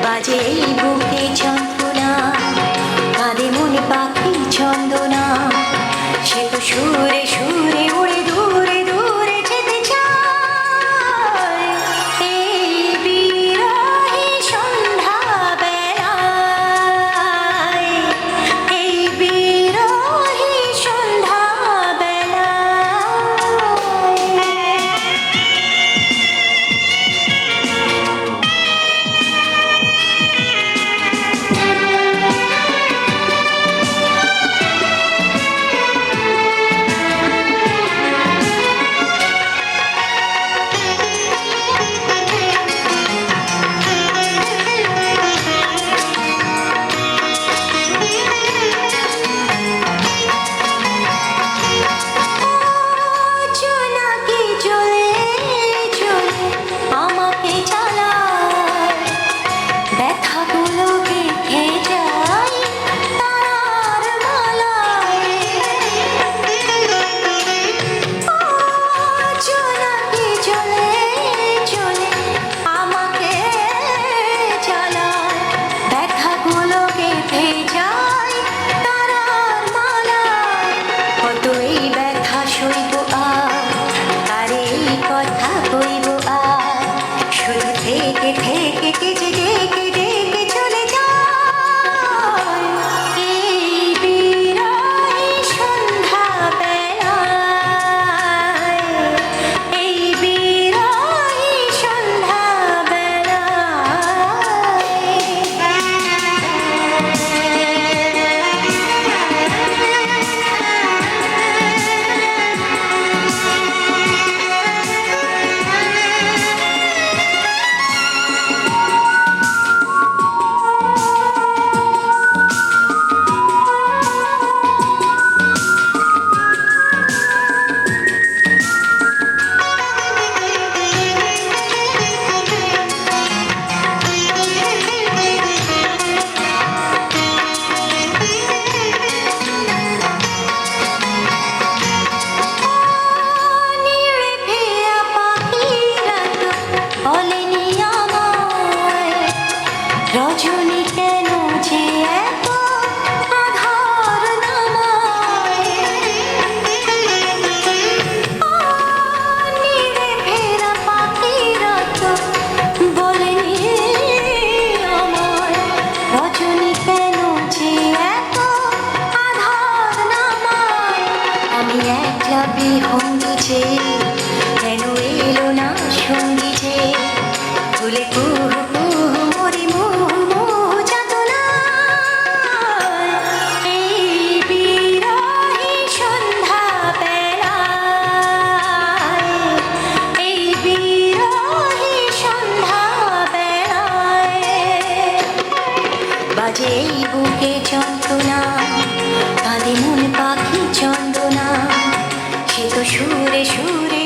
বাজে এই বুকে যন্ত্রণা, কাঁদে মনে পাখি চন্দনা, সে তো সুরে সুরে উড়ে দূরে দূরে যেতে চায়। এই বিরহী সন্ধ্যা বেলায়, এই বিরহী সন্ধ্যা কথা কইব আর শুধু থেকে থেকে কেটে ডেকে ডেকে চলে যায়। এই বিরহী সন্ধ্যা বেলায়, এই বিরহী সন্ধ্যা রজনী কেন যে এত আধার নামায়, নীড়ে ফেরা পাখিরা তো বলেনি আমায়। রজনী কেন যে এত আধার নামায়, আমি একলা বিহঙ্গি যে কেন এলো না সঙ্গী যে, ভুলে কুহু কুহু মরি মুহু মুহু যাতনায়। এই বিরহী সন্ধ্যা বেলায়, এই বিরহী সন্ধ্যা বেলায়, বাজে এই বুকে যন্ত্রণা, কাঁদে মন পাখি চন্দনা, সে তো সুরে সুরে